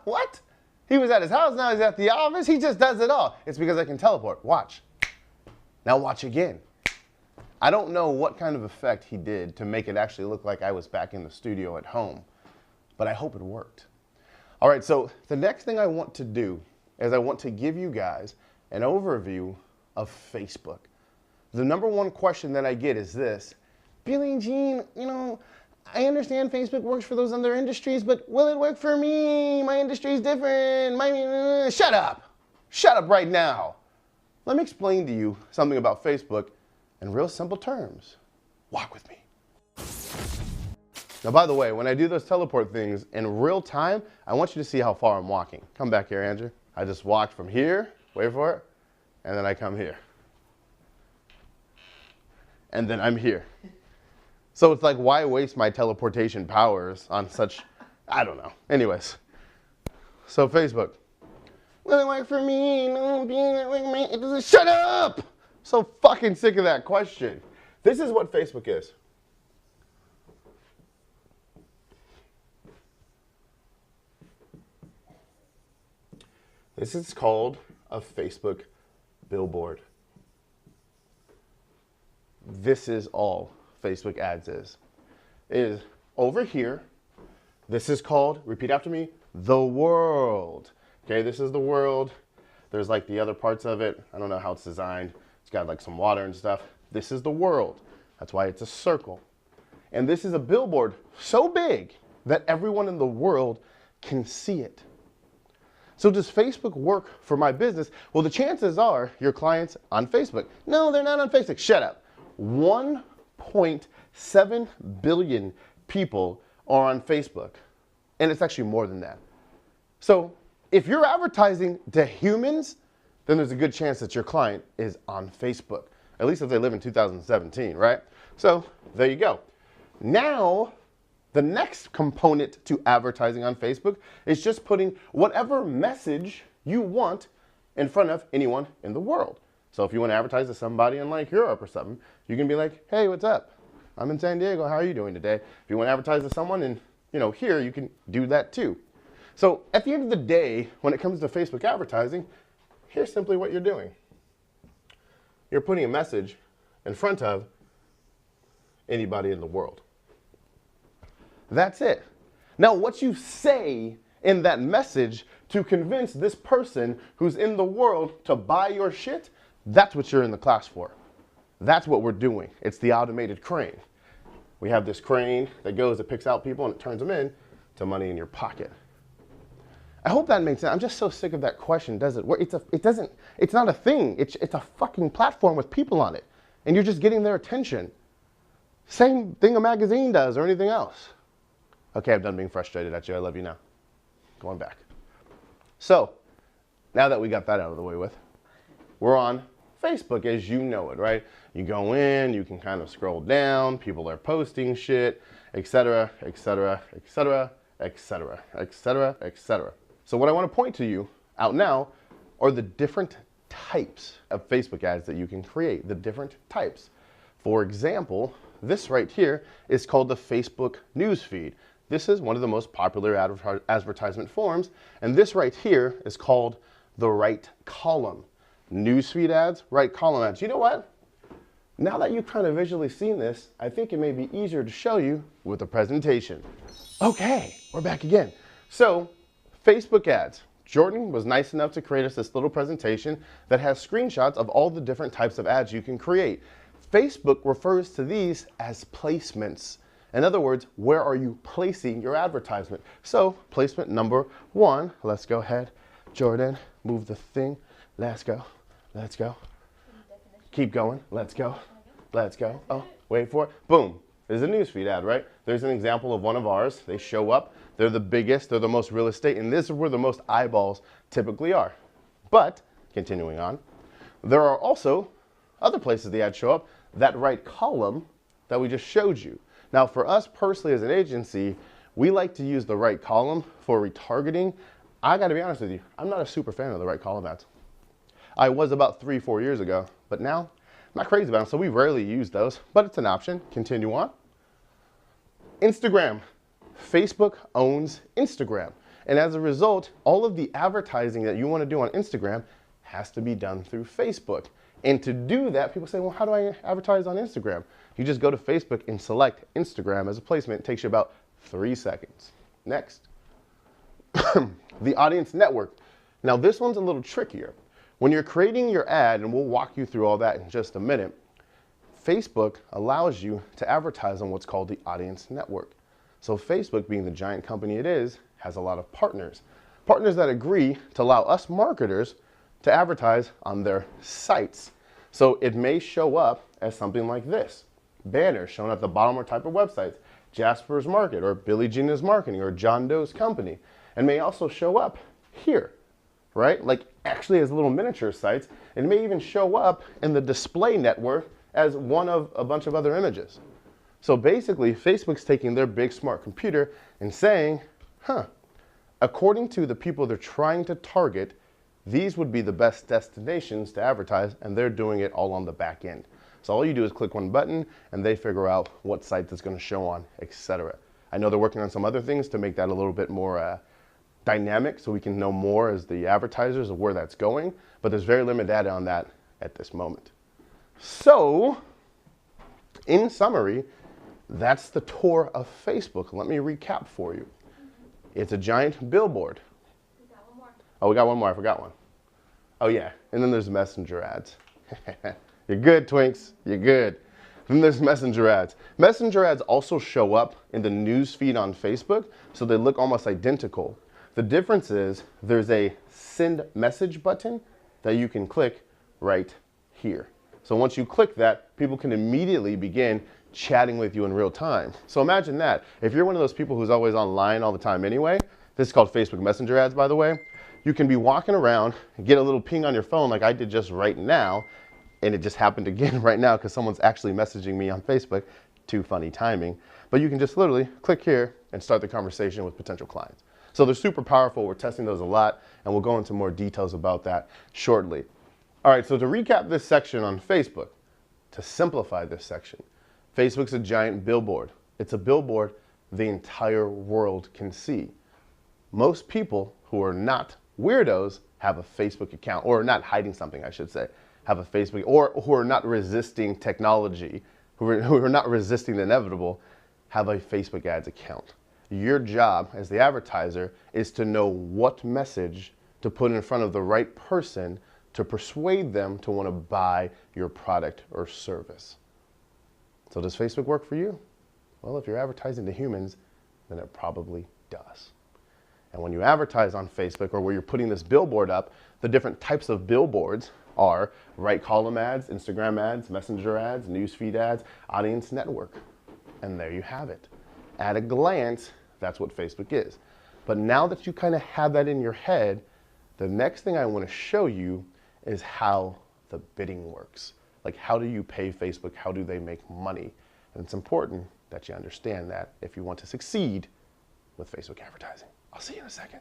What? He was at his house, now he's at the office. He just does it all. It's because I can teleport. Watch. Now watch again. I don't know what kind of effect he did to make it actually look like I was back in the studio at home, but I hope it worked. All right, so the next thing I want to do is I want to give you guys an overview of Facebook. The number one question that I get is this: Billy Jean, you know, I understand Facebook works for those other industries, but will it work for me? My industry is different. Shut up. Shut up right now. Let me explain to you something about Facebook in real simple terms. Walk with me. Now, by the way, when I do those teleport things in real time, I want you to see how far I'm walking. Come back here, Andrew. I just walked from here, wait for it, and then I come here. And then I'm here. So it's like, why waste my teleportation powers on such, I don't know. Anyways, so Facebook. Will it work for me? No, it doesn't. Shut up! So fucking sick of that question. This is what Facebook is. This is called a Facebook billboard. This is all Facebook ads is. It is over here. This is called, repeat after me, the world. Okay, this is the world. There's like the other parts of it. I don't know how it's designed. It's got like some water and stuff. This is the world. That's why it's a circle. And this is a billboard so big that everyone in the world can see it. So does Facebook work for my business? Well, the chances are your clients on Facebook. No, they're not on Facebook. Shut up. 1.7 billion people are on Facebook. And it's actually more than that. So if you're advertising to humans, then there's a good chance that your client is on Facebook. At least if they live in 2017, right? So there you go. Now, the next component to advertising on Facebook is just putting whatever message you want in front of anyone in the world. So if you want to advertise to somebody in like Europe or something, you can be like, hey, what's up? I'm in San Diego. How are you doing today? If you want to advertise to someone in, here, you can do that too. So at the end of the day, when it comes to Facebook advertising, here's simply what you're doing. You're putting a message in front of anybody in the world. That's it. Now, what you say in that message to convince this person who's in the world to buy your shit, that's what you're in the class for. That's what we're doing. It's the automated crane. We have this crane that goes, it picks out people and it turns them in to money in your pocket. I hope that makes sense. I'm just so sick of that question. Does it work? It's not a thing. It's a fucking platform with people on it. And you're just getting their attention. Same thing a magazine does or anything else. Okay, I'm done being frustrated at you. I love you now. Going back. So, now that we got that out of the way with, we're on Facebook as you know it, right? You go in, you can kind of scroll down, people are posting shit, etc., etc., etc., etc., etc., etc. So what I want to point to you out now are the different types of Facebook ads that you can create, the different types. For example, this right here is called the Facebook newsfeed. This is one of the most popular advertisement forms, and this right here is called the right column. Newsfeed ads, right column ads. You know what? Now that you've kind of visually seen this, I think it may be easier to show you with a presentation. Okay, we're back again. So, Facebook ads. Jordan was nice enough to create us this little presentation that has screenshots of all the different types of ads you can create. Facebook refers to these as placements. In other words, where are you placing your advertisement? So, placement number one, let's go ahead. Jordan, move the thing. Let's go. Let's go. Keep going. Let's go. Let's go. Oh, wait for it. Boom. There's a newsfeed ad, right? There's an example of one of ours. They show up. They're the biggest. They're the most real estate. And this is where the most eyeballs typically are. But, continuing on, there are also other places the ads show up. That right column that we just showed you. Now, for us personally as an agency, we like to use the right column for retargeting. I got to be honest with you. I'm not a super fan of the right column ads. I was about 3-4 years ago, but now I'm not crazy about them, so we rarely use those, but it's an option. Continue on. Instagram. Facebook owns Instagram. And as a result, all of the advertising that you want to do on Instagram has to be done through Facebook. And to do that, people say, well, how do I advertise on Instagram? You just go to Facebook and select Instagram as a placement. It takes you about 3 seconds. Next. The audience network. Now this one's a little trickier. When you're creating your ad, and we'll walk you through all that in just a minute, Facebook allows you to advertise on what's called the audience network. So Facebook, being the giant company it is, has a lot of partners. Partners that agree to allow us marketers to advertise on their sites. So it may show up as something like this. Banners shown at the bottom or type of websites. Jasper's Market or Billie Jean is Marketing or John Doe's Company. And may also show up here, right? Like actually as little miniature sites. It may even show up in the display network as one of a bunch of other images. So basically, Facebook's taking their big smart computer and saying, according to the people they're trying to target, these would be the best destinations to advertise, and they're doing it all on the back end. So all you do is click one button, and they figure out what site that's going to show on, etc. I know they're working on some other things to make that a little bit more dynamic, so we can know more as the advertisers of where that's going, but there's very limited data on that at this moment. So, in summary, that's the tour of Facebook. Let me recap for you. It's a giant billboard. We got one more. Oh, we got one more. I forgot one. Oh, yeah. And then there's messenger ads. You're good, Twinks. You're good. Then there's messenger ads. Messenger ads also show up in the news feed on Facebook, so they look almost identical. The difference is there's a send message button that you can click right here. So once you click that, people can immediately begin chatting with you in real time. So imagine that. If you're one of those people who's always online all the time anyway, this is called Facebook Messenger ads, by the way. You can be walking around and get a little ping on your phone like I did just right now. And it just happened again right now because someone's actually messaging me on Facebook. Too funny timing. But you can just literally click here and start the conversation with potential clients. So they're super powerful. We're testing those a lot, and we'll go into more details about that shortly. All right, so to recap this section on Facebook, to simplify this section, Facebook's a giant billboard. It's a billboard the entire world can see. Most people who are not weirdos have a Facebook account, or not hiding something, I should say, have a Facebook, or who are not resisting technology, who are not resisting the inevitable, have a Facebook ads account. Your job as the advertiser is to know what message to put in front of the right person to persuade them to want to buy your product or service. So does Facebook work for you? Well, if you're advertising to humans, then it probably does. And when you advertise on Facebook or where you're putting this billboard up, the different types of billboards are right column ads, Instagram ads, messenger ads, newsfeed ads, audience network. And there you have it. At a glance, that's what Facebook is. But now that you kind of have that in your head, the next thing I want to show you is how the bidding works. Like, how do you pay Facebook? How do they make money? And it's important that you understand that if you want to succeed with Facebook advertising. I'll see you in a second.